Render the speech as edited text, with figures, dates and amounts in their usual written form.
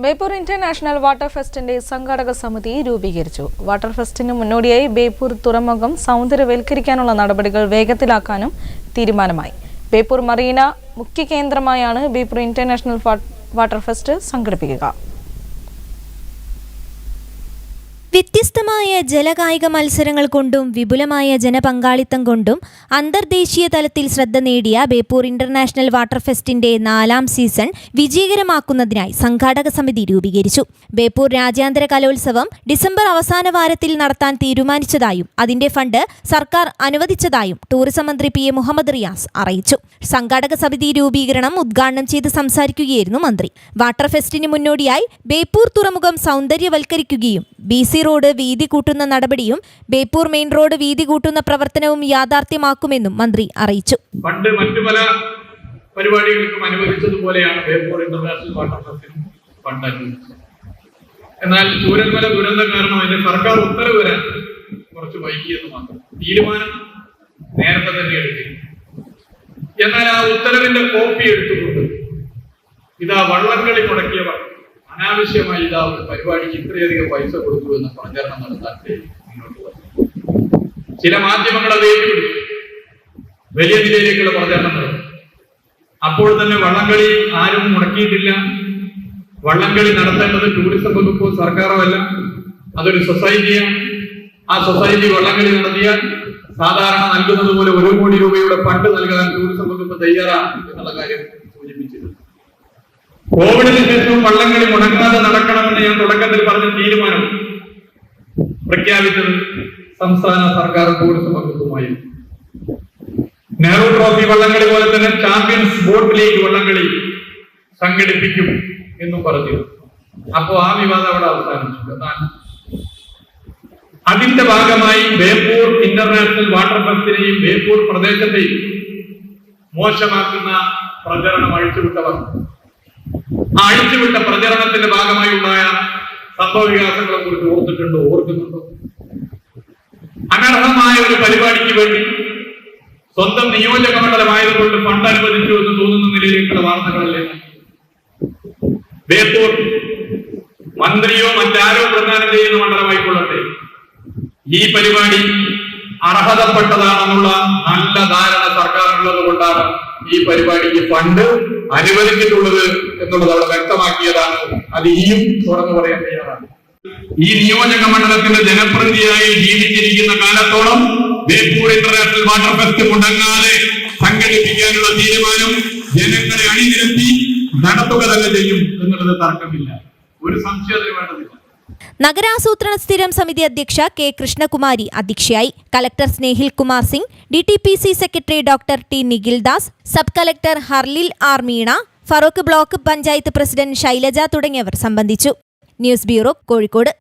Beypore international water ഫെസ്റ്റിന്റെ സംഘാടക സമിതി രൂപീകരിച്ചു. വാട്ടർ ഫെസ്റ്റിന് മുന്നോടിയായി ബേപ്പൂർ തുറമുഖം സൗന്ദര്യവൽക്കരിക്കാനുള്ള നടപടികൾ വേഗത്തിലാക്കാനും തീരുമാനമായി. ബേപ്പൂർ മറീന മുഖ്യ കേന്ദ്രമായാണ് ബേപ്പൂർ ഇന്റർനാഷണൽ വാട്ടർ ഫെസ്റ്റ് സംഘടിപ്പിക്കുക. വ്യത്യസ്തമായ ജലകായിക മത്സരങ്ങൾ കൊണ്ടും വിപുലമായ ജനപങ്കാളിത്തം കൊണ്ടും അന്തർദേശീയ തലത്തിൽ ശ്രദ്ധ നേടിയ ബേപ്പൂർ ഇന്റർനാഷണൽ വാട്ടർ ഫെസ്റ്റിന്റെ 4ാം സീസൺ വിജയകരമാക്കുന്നതിനായി സംഘാടക സമിതി രൂപീകരിച്ചു. ബേപ്പൂർ രാജ്യാന്തര കലോത്സവം ഡിസംബർ അവസാന വാരത്തിൽ നടത്താൻ തീരുമാനിച്ചതായും അതിന്റെ ഫണ്ട് സർക്കാർ അനുവദിച്ചതായും ടൂറിസം മന്ത്രി പി.എ. മുഹമ്മദ് റിയാസ് അറിയിച്ചു. സംഘാടക സമിതി രൂപീകരണം ഉദ്ഘാടനം ചെയ്ത് സംസാരിക്കുകയായിരുന്നു മന്ത്രി. വാട്ടർ ഫെസ്റ്റിന് മുന്നോടിയായി ബേപ്പൂർ തുറമുഖം സൗന്ദര്യവൽക്കരിക്കുകയും BC റോഡ് വീതി കൂട്ടുന്ന നടപടിയും ബേപ്പൂർ മെയിൻ റോഡ് വീതി കൂട്ടുന്ന പ്രവർത്തനവും യാഥാർത്ഥ്യമാക്കുമെന്നും മന്ത്രി അറിയിച്ചു. ഫണ്ട് മറ്റു പല പരിപാടികൾക്കും അനുവദിച്ചതുപോലെയാണ് ബേപ്പൂർ ഇന്റർനാഷണൽ വാട്ടർ ഫെസ്റ്റിനും ഫണ്ട് അനുവദിച്ചത്. എന്നാൽ ചൂരൽമല ദുരന്തം കാരണം അതിന്റെ സർക്കാർ ഉത്തരവ് വരാൻ കുറച്ച് വൈകിയെന്ന് മാത്രം. തീരുമാനം നേരത്തെ തന്നെ എടുത്തിരുന്നു. എന്നാൽ ആ ഉത്തരവിന്റെ കോപ്പി എടുത്തുകൊണ്ട് ഇതാ വള്ളംകളി മുടക്കിയവർ അനാവശ്യമായി ഇതാ ഒരു പരിപാടിക്ക് ഇത്രയധികം പൈസ കൊടുത്തു എന്ന പ്രചരണം നടത്താൻ മുന്നോട്ട് വന്നു. ചില മാധ്യമങ്ങൾ അത് ഏറ്റുപിടിച്ചു, വലിയ നിലയിലേക്കുള്ള പ്രചരണം നടന്നു. അപ്പോൾ തന്നെ വള്ളംകളി ആരും മുടക്കിയിട്ടില്ല. വള്ളംകളി നടത്തേണ്ടത് ടൂറിസം വകുപ്പോ സർക്കാരോ അല്ല, അതൊരു സൊസൈറ്റിയാണ്. ആ സൊസൈറ്റി വള്ളംകളി നടത്തിയാൽ സാധാരണ നൽകുന്നത് പോലെ 1 കോടി രൂപയുടെ ഫണ്ട് നൽകാൻ ടൂറിസം വകുപ്പ് തയ്യാറാണ് എന്നുള്ള കാര്യം സൂചിപ്പിച്ചിരുന്നു. കോവിഡിന് ശേഷം വള്ളംകളി മുടങ്ങാതെ നടക്കണമെന്ന് ഞാൻ തുടക്കത്തിൽ പറഞ്ഞ തീരുമാനം പ്രഖ്യാപിച്ചത് സംസ്ഥാന സർക്കാർ ടൂറിസം വകുപ്പുമായി. നെഹ്റു ട്രോഫി വള്ളംകളി പോലെ തന്നെ ചാമ്പ്യൻസ് ബോട്ട് ലീഗ് വള്ളംകളി സംഘടിപ്പിക്കും എന്നും പറഞ്ഞു. അപ്പോ ആ വിവാദം അവിടെ അവസാനിച്ചു. എന്നാൽ അതിന്റെ ഭാഗമായി ബേപ്പൂർ ഇന്റർനാഷണൽ വാട്ടർ ഫെസ്റ്റിനെയും ബേപ്പൂർ പ്രദേശത്തെയും മോശമാക്കുന്ന പ്രചരണം അഴിച്ചുവിട്ടവർ ആ അഴിച്ചുവിട്ട പ്രചരണത്തിന്റെ ഭാഗമായി ഉണ്ടായ സംഭവ വികാസങ്ങളെ കുറിച്ച് ഓർക്കുന്നുണ്ടോ? അനർഹമായ ഒരു പരിപാടിക്ക് വേണ്ടി സ്വന്തം നിയോജക മണ്ഡലമായതുകൊണ്ട് ഫണ്ട് അനുവദിച്ചു എന്ന് തോന്നുന്ന നിലയിലേക്കുള്ള വാർത്തകളല്ലേ. ബേപ്പൂർ മന്ത്രിയോ മറ്റാരോ പ്രധാനം ചെയ്യുന്ന മണ്ഡലമായിക്കൊള്ളട്ടെ, ഈ പരിപാടി അർഹതപ്പെട്ടതാണെന്നുള്ള നല്ല ധാരണ സർക്കാരിനുള്ളത് കൊണ്ടാണ് ഈ പരിപാടിക്ക് ഫണ്ട് അനുവദിച്ചിട്ടുള്ളത് എന്നുള്ളത് അവിടെ വ്യക്തമാക്കിയതാണ്. അത് ഇനിയും തുറന്നു പറയാൻ തയ്യാറാണ്. ഈ നിയോജക മണ്ഡലത്തിന്റെ ജനപ്രതിനിധിയായി ജീവിച്ചിരിക്കുന്ന കാലത്തോളം ബേപ്പൂർ ഇന്റർനാഷണൽ വാട്ടർ ഫെസ്റ്റ് മുടങ്ങാതെ സംഘടിപ്പിക്കാനുള്ള തീരുമാനം ജനങ്ങളെ അണിനിരത്തി നടത്തുക തന്നെ ചെയ്യും എന്നുള്ളത് തർക്കമില്ല, ഒരു സംശയത്തിന് വേണ്ടതില്ല. നഗരാസൂത്രണ സ്ഥിരം സമിതി അധ്യക്ഷ കെ കൃഷ്ണകുമാരി അധ്യക്ഷയായി. Collector Snehil Kumar Singh, DTPC secretary doctor T Nikhildas, sub collector ഹർലിൽ R Meena, Farook block panchayat president Shailaja തുടങ്ങിയവർ സംബന്ധിച്ചു. News bureau, Kozhikode.